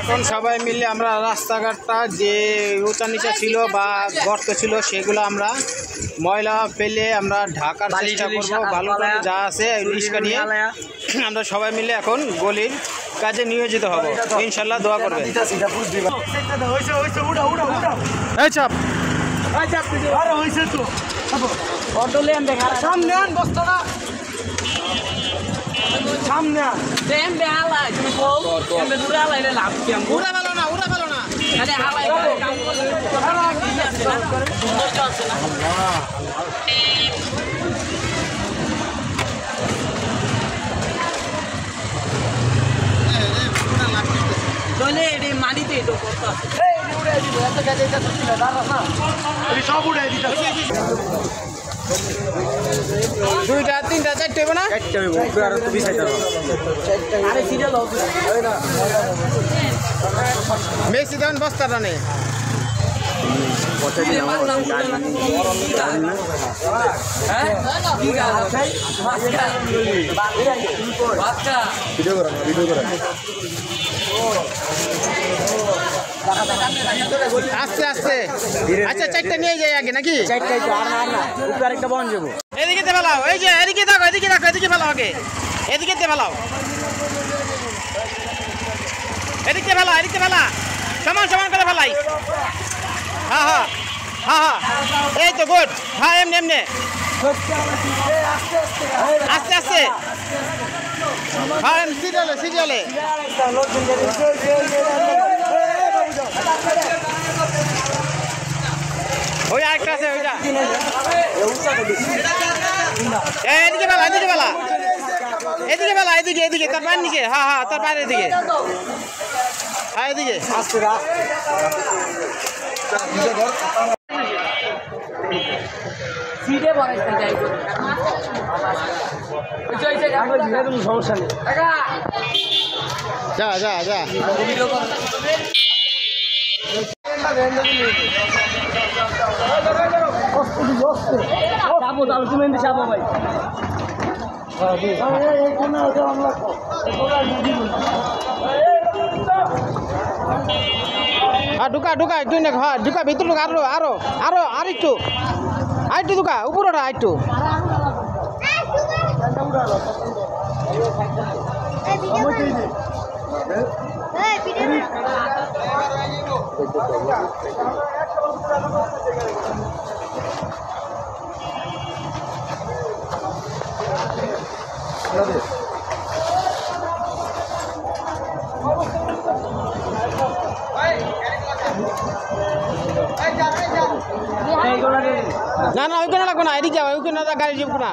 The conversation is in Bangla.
এখন সবাই মিলে আমরা রাস্তাঘাটটা যে উঁচা নিচা ছিল বা গর্ত ছিল সেগুলো আমরা ময়লা ফেলে আমরা ঢাকার চেষ্টা করবো। ভালো যা আছে রিস্কা নিয়ে আমরা সবাই মিলে এখন গলির কাজে নিয়োজিত হব, ইনশাল্লাহ দোয়া করবেন। মাটিতে দুইটা তিনটা চারটে হবে না? মেসি দেন বস্তাটা নেই। আস্তে আস্তে আচ্ছা চারটা নিয়ে যাই আগে নাকি? একটা বন যাবো এদিকে ফেলাও, এই যে এদিকে দেখো, এদিকে দেখো, এদিকে ফেলাও আগে, এদিকে ফেলাও, এদিকে ফেলা, এদিকে ফেলা, সমান সমান করে ফেলাই। হ্যাঁ হ্যাঁ হ্যাঁ হ্যাঁ, এই তো গুড। হ্যাঁ এমনি এমনি আস্তে আস্তে। হ্যাঁ সিরিয়ালে সিরিয়ালে। ওই আরেকটা আছে ওইটা। এদিকে ফেলা, এদিকে ফেলা, এদিকে ফেলা, এদিকে এদিকে তার বাইরের দিকে। হ্যাঁ হ্যাঁ তার বাইরের দিকে। হ্যাঁ এদিকে সমস্যা নেই। যা যা যা। ঢুকা ঢুকা একটু হ্যাঁ ঢুকা ভিতরে ঢুকা, আরো আরো আরো আর একটু আরেকটু ঢুকা উপরটা আরেকটু। না না ওইখানে লাগবো না, এদিকে ওইখানে গাড়ি যাবো না।